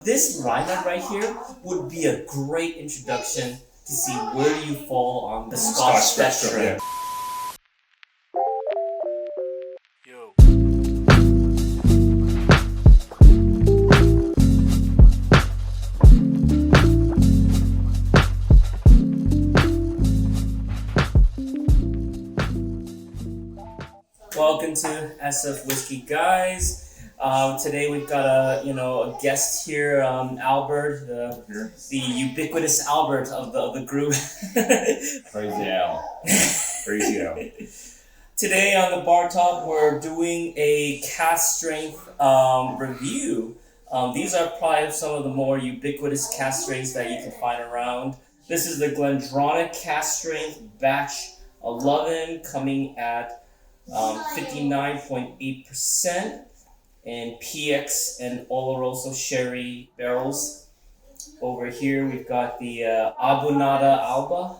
This lineup right here would be a great introduction to see where do you fall on the Scotch spectrum. Yeah. Welcome to SF Whiskey, guys. Today we've got a guest here, Albert, the ubiquitous Albert of the group. Crazy Al. Crazy Al. Today on the bar top, we're doing a cask strength review. These are probably some of the more ubiquitous cask strengths that you can find around. This is the GlenDronach cask strength batch 11, coming at 59.8%, and PX and Oloroso sherry barrels. Over here we've got the Aberlour Alba.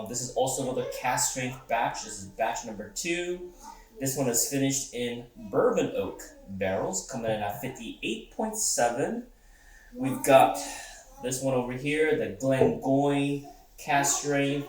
This is also another cask strength batch. This is batch number 2. This one is finished in bourbon oak barrels, coming in at 58.7. We've got this one over here, the Glengoyne cask strength,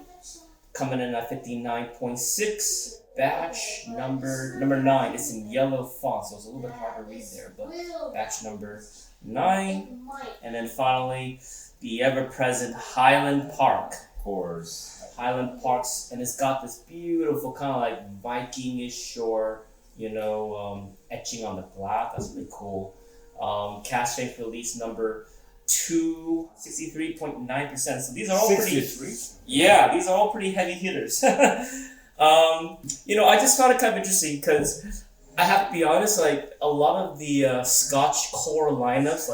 coming in at 59.6. Batch number 9. It's in yellow font, so it's a little bit hard to read there, but batch number 9. And then finally, the ever-present Highland Park. Of course. Highland Parks, and it's got this beautiful kind of like Viking-ish shore, etching on the glass. That's really cool. Cask strength release number 2, 63.9%. So these are all 63? pretty. Yeah, these are all pretty heavy hitters. I just found it kind of interesting because I have to be honest, like a lot of the Scotch core lineups,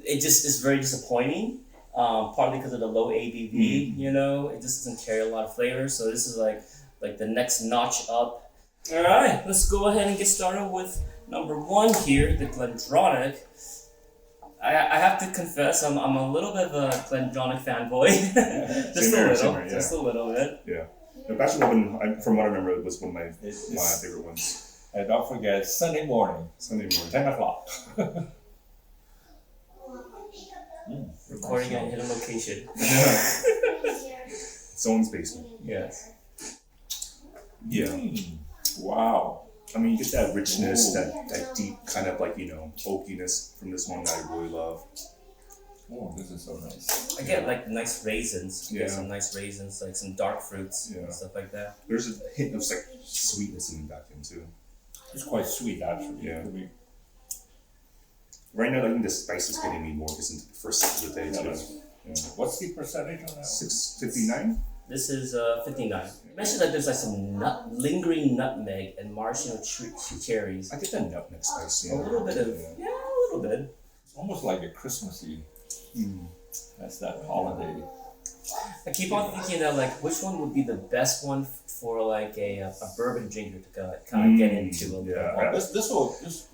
it just is very disappointing. Partly because of the low ABV, it just doesn't carry a lot of flavor. So this is like the next notch up. All right, let's go ahead and get started with number 1 here, the GlenDronach. I have to confess, I'm a little bit of a GlenDronach fanboy. Just a little bit. Yeah. The Batch 11, from what I remember, was one of my favorite ones. And don't forget, Sunday morning, 10 o'clock. Recording at a hidden location. Someone's basement. Yes. Yeah. Wow. I mean, you get that richness, that deep kind of oakiness from this one that I really love. Oh, this is so nice. I get nice raisins. Yeah. Some nice raisins, like some dark fruits and stuff like that. There's a hint of sweetness in the back end too. It's quite sweet, actually. Yeah. Right now, I think the spice is getting me more just into the first sip of the day too. Yeah. What's the percentage on that? 659. This is 59. You mentioned that there's some lingering nutmeg and maraschino cherries. I get that nutmeg spice. A little bit. It's almost like a Christmassy. That's that holiday. I keep on thinking that which one would be the best one for a bourbon drinker to kind of get into a little bit. Oh, this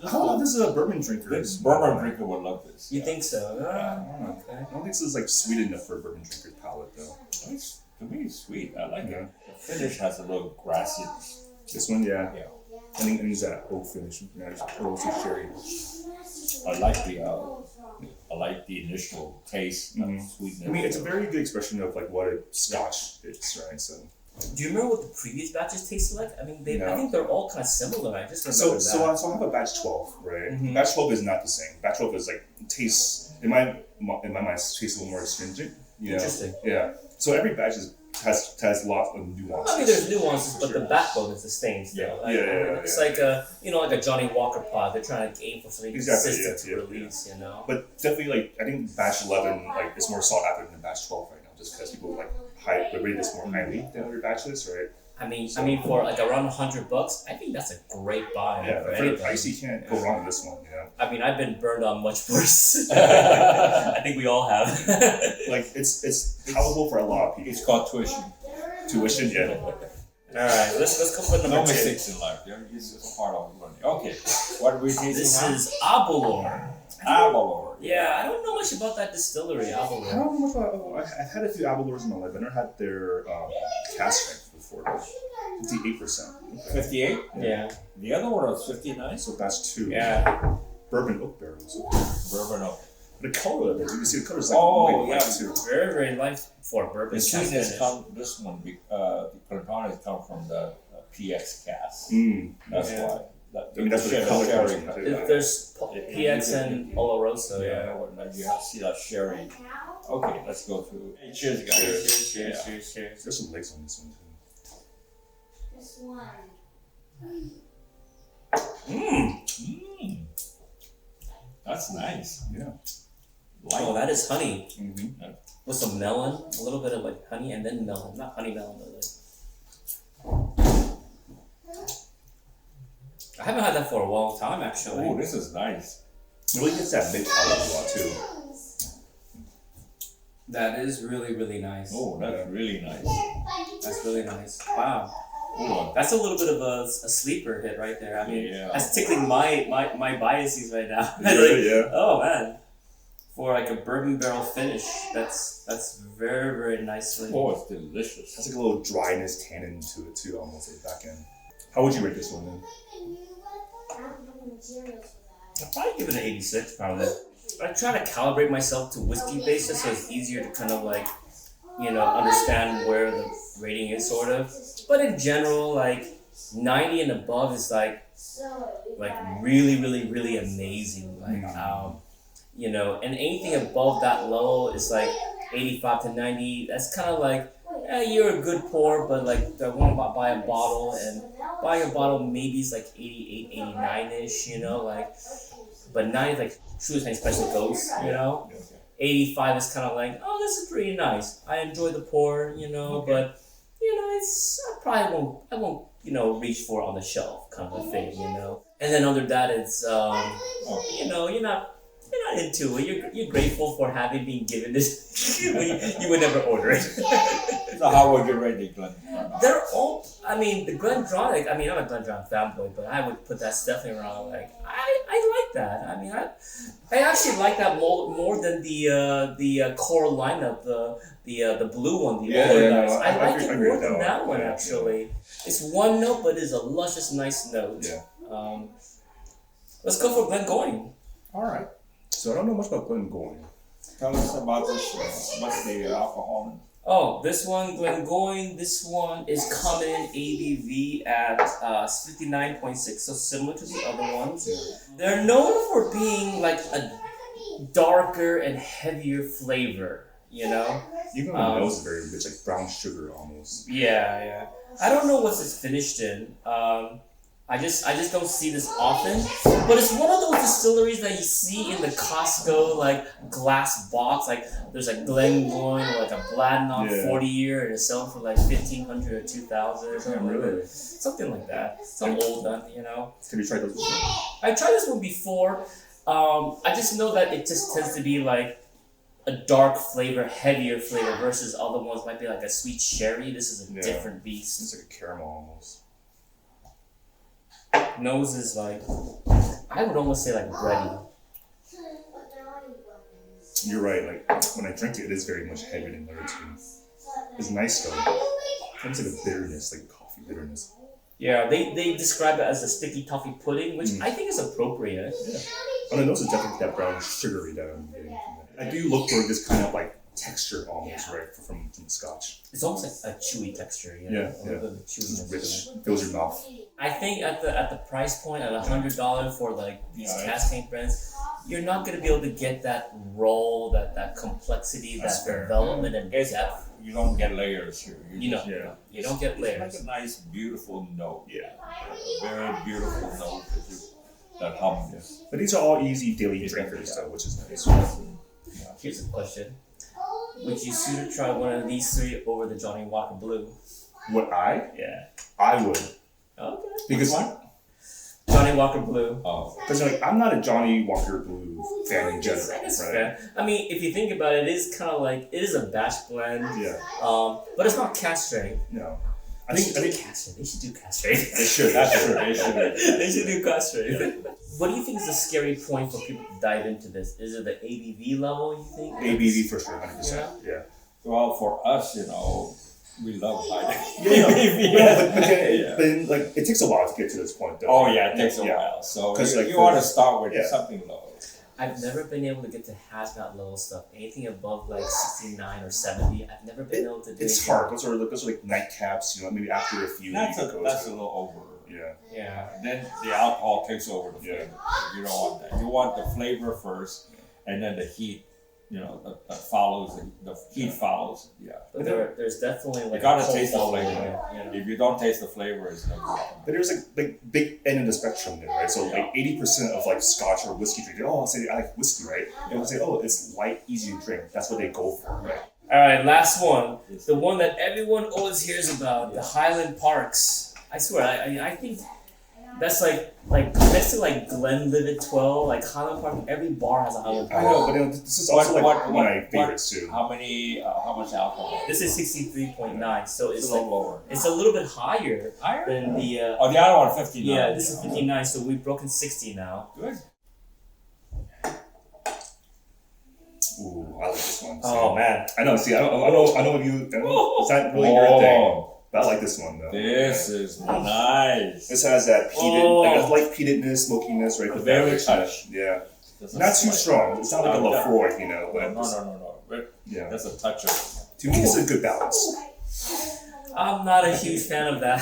I don't know if this is a bourbon drinker. This bourbon drinker would love this. You think so? Okay. I don't think this is sweet enough for a bourbon drinker's palate though. To me, it's sweet. I like it. The finish has a little grassiness. This one, yeah. Yeah. I think it's that oak finish. Oloroso sherry. I like the initial taste, sweetness. I mean, it's a very good expression of what a Scotch is, right? So. Do you remember what the previous batches tasted like? I mean, I think they're all kind of similar. I just remember that. So I have a batch 12, right? Mm-hmm. Batch 12 is not the same. Batch 12 is tastes in my mind tastes a little more astringent. Interesting. Yeah. So every batch has lots of nuances. I mean, there's nuances, but the backbone is the same still. It's like a Johnny Walker pod. They're trying to aim for something consistent to release, But definitely, I think batch 11 is more sought after than batch 12 right now, just because people rate this more highly than other batches, right? I mean, for around $100, I think that's a great buy. Yeah, for the price, you can't go wrong with this one. I mean, I've been burned on much worse. I think we all have. It's palatable for a lot of people. It's called tuition. Tuition, yeah. All right, let's go for number 2. No mistakes in life. It's just part of learning. Okay, what are we tasting This now? is Aberlour. Aberlour. Yeah, I don't know much about that distillery, Aberlour. I don't know much about. I've had a few Aberlours in my life. I've never had their cask strength before. 58%. 58? Yeah. The other one was 59. So that's 2. Yeah. bourbon oak barrels. Bourbon oak. The color of it, you can see the color's like Oh, white yeah. too. Very, very light for a bourbon. The sweetness finish. come. This one, the GlenDronach come from the PX cask. That's Yeah. why. That, I mean, that's what the color comes sherry. from, too. There's PX and Oloroso. Yeah, you have to see that sherry. Okay, let's go through. Hey, cheers, guys. Cheers. There's some legs on this one too. This one. That's nice. Yeah. Oh, that is honey Mm-hmm. with some melon, a little bit of like honey, and then melon. Not honey melon, but like. I haven't had that for a long time, actually. Oh, this is nice. It really gets that mid palate a lot too. That is really, really nice. Oh, that's really nice. That's really nice. Wow. Oh, That's a little bit of a sleeper hit right there. I mean, Yeah. that's tickling my biases right now. Yeah. Oh man, for like a bourbon barrel finish, that's very, very nicely. oh, it's delicious. Has like a little dryness tannin to it too, almost at the back end. How would you rate this one then? I don't have the materials for that. I'd probably give it an 86. Probably. I try to calibrate myself to whiskey basis, so it's easier to kind of like, understand where the rating is, sort of. But in general, like 90 and above is like really, really, really amazing. Like, and anything above that level is like 85 to 90. That's kind of like, you're a good pour, but like I want to buy a bottle, and buying a bottle maybe is like 88, 89-ish, but 90 is like true as any special goes, 85 is kind of like, oh, this is pretty nice. I enjoy the pour, but it's I won't reach for it on the shelf kind of a thing, And then under that, it's you're not into it. You're grateful for having been given this. You would never order it. So how would you rate the Glen? They're all. I mean, the GlenDronach. I mean, I'm a GlenDronach fanboy, but I would put that definitely around. Like, I like that. I mean, I actually like that more than the core lineup, the blue one, the older guys. I like it more than that one actually. It's one note, but it's a luscious, nice note. Yeah. Let's go for Glengoyne. All right. So I don't know much about Glengoyne. Tell us about this. What's the alcohol? Oh, this one, Glengoyne, this one is coming in ABV at 59.6, so similar to the other ones. Yeah. They're known for being like a darker and heavier flavor, Even the nose is very rich, like brown sugar almost. Yeah. I don't know what's it's finished in. I just don't see this often, but it's one of those distilleries that you see in the Costco like glass box. Like there's a Glengoyne or like a Bladnoch 40-year, and it's selling for like $1,500 or $2,000 or something. Really? Something like that. Some old one, Have you tried those before? I tried this one before. I just know that it just tends to be like a dark flavor, heavier flavor, versus other ones might be like a sweet sherry. This is a different beast. It's like a caramel almost. Nose is like, I would almost say like bready. You're right, like when I drink it, it is very much heavier than the other two. It's nice though. It's like a bitterness, like a coffee bitterness. Yeah, they describe it as a sticky toffee pudding, which I think is appropriate. Yeah. On the nose is definitely that brown sugary that I'm getting from it. I do look for this kind of like texture almost, right, from the Scotch. It's almost like a chewy texture, Yeah, a little bit of chewy. It's rich, fills your mouth. I think at the price point at $100 for like these cask tank brands, you're not gonna be able to get that roll, that complexity, That's that fair. development and depth. You don't get layers here. You don't get It's layers. like a nice, beautiful note. Yeah. A very beautiful note that hums. But these are all easy daily drinkers though, which is nice. Here's a question: would you sooner try one of these three over the Johnny Walker Blue? Would I? Yeah. I would. Okay. Because Johnny Walker Blue. Oh. like I'm not a Johnny Walker Blue fan in general, It's right? fair. I mean, if you think about it, it is kind of like it is a batch blend. Yeah. But it's not cask strength. No. I They should think do cask strength. they should. That's true. They should. They should do cask strength. What do you think is the scary point for people to dive into this? Is it the ABV level? You think? ABV for sure, 100%. Yeah. Well, for us, We love hiding. But then, like, it takes a while to get to this point, though. Oh yeah, it takes a while. So 'Cause, like, you want to for- start with yeah. something low. I've never been able to get to hazmat level stuff. Anything above like 69 or 70, I've never been able to do. It's hard. Those are like nightcaps. Maybe after a few. That's you can go a to. little over. Yeah. Yeah. Then the alcohol takes over the Yeah. flavor. You don't want that. You want the flavor first, and then the heat. That follows. The heat follows. Yeah. But there's definitely like You gotta a cold taste the bottle flavor. in it, you know? If you don't taste the flavor, it's not good. But there's like big end of the spectrum there, right? So like 80% of like Scotch or whiskey drinkers, I'll say I like whiskey, right? And they'll say, it's light, easy to drink. That's what they go for, right? All right, last one. The one that everyone always hears about, the Highland Parks. I swear, I think that's like next to like Glenlivet 12, like Highland Park. Every bar has a Highland I Park. know, but this is also one of my what- favorites too. How much alcohol? This is 63.9, so It's it's a little like, lower. it's a little bit higher Higher? than the. Oh, the other one, 59. Yeah, this is 59, so we've broken 60 now. Good. Ooh, I like this one. Oh man. I know. See, I know if you. It's not really your thing, but I like this one though. This is nice. This has that peated, like a light peatedness, smokiness, right? With Very that touch. Yeah. That's a Not too slight- strong. It's not like a No, Lafroy, but No. But yeah. that's a touch of it. To me, it's a good balance. I'm not a huge fan of that.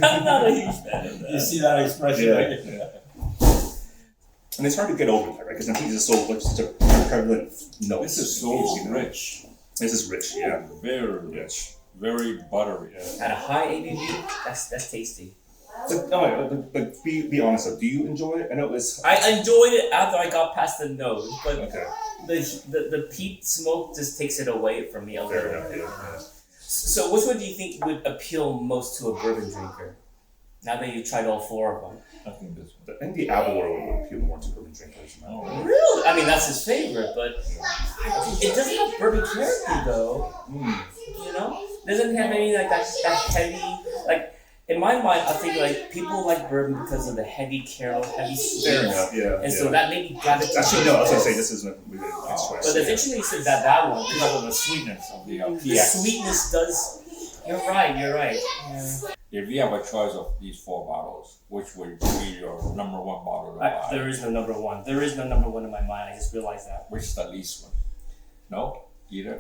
I'm not a huge fan of that. You see that expression? Yeah. And it's hard to get over that, right? Because the peat is such a prevalent note. This is so rich. This is rich, yeah. Very rich. Very buttery. At a high ABV, that's tasty. But be honest though, do you enjoy it? I know it's I enjoyed it after I got past the nose, but okay. the peat smoke just takes it away from me a little Fair enough, bit. yeah. So which one do you think would appeal most to a bourbon drinker? Now that you've tried all four of them. I think this one. I think the Aberlour would appeal more to bourbon drinkers. Really? I mean, that's his favorite, but it doesn't have bourbon character though. You know? Doesn't have any like that heavy, like, in my mind, I think like people like bourbon because of the heavy caramel, heavy sweetness. Fair enough, yeah. And so that made me gravitate. Actually, no, I was gonna say this isn't really the next choice. But it's interesting you said that one. Because of the sweetness of the The PX. sweetness does. You're right. Yeah. If you have a choice of these 4 bottles, which would be your number 1 bottle to buy? There is no number one. There is no number one in my mind. I just realized that. Which is the least one? No? Either?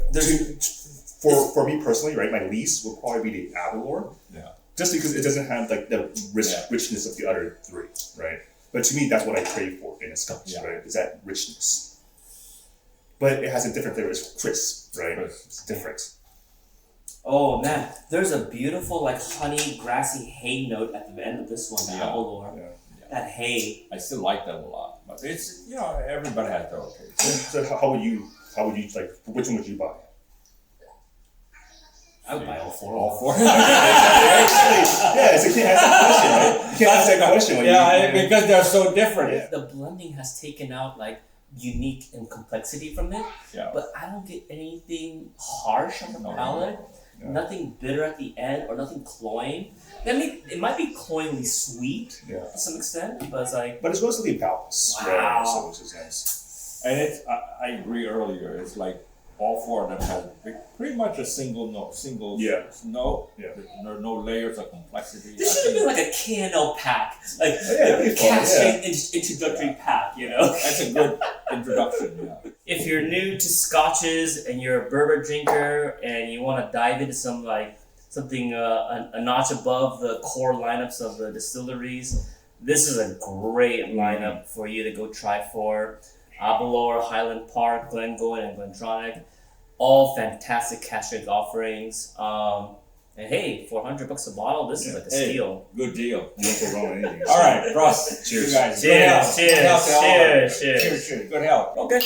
For me personally, right, my least would probably be the Aberlour. Yeah. Just because it doesn't have like the richness of the other 3, right? But to me, that's what I crave for in a Scotch, right? Is that richness. But it has a different flavor. It's crisp, right? It's different. Oh man, there's a beautiful like honey, grassy hay note at the end of this one, the Aberlour. Yeah. That hay. I still like that a lot. But it's, everybody has their own taste. So how would you like? Which one would you buy? I would buy all 4. All 4? Yeah, so you can't ask that question, right? You can't ask that question when because they're so different. Yeah. The blending has taken out like unique and complexity from it, Yeah. but I don't get anything harsh on the palate. Yeah. Nothing bitter at the end or nothing cloying. I mean, it might be cloyingly sweet to some extent, but it's like. But it's relatively balanced, Wow. right? So which is nice. And it's, I agree earlier, it's like all 4 of them have pretty much a single note. Note. Yeah. There are no layers of complexity. This should have been like a KNL pack, like that'd a be fun, introductory pack, you know? That's a good introduction, yeah. If you're new to Scotches and you're a bourbon drinker and you want to dive into something a notch above the core lineups of the distilleries, this is a great lineup for you to go try for. Aberlour, Highland Park, Glengoyne, and GlenDronach, all fantastic cask strength offerings. And hey, $400 a bottle, this is like a steal. Good deal. You won't go wrong with anything. All right, Ross. Cheers. You guys. Cheers, Good health. cheers, Good health to all of you. cheers. Cheers. Good health. Okay.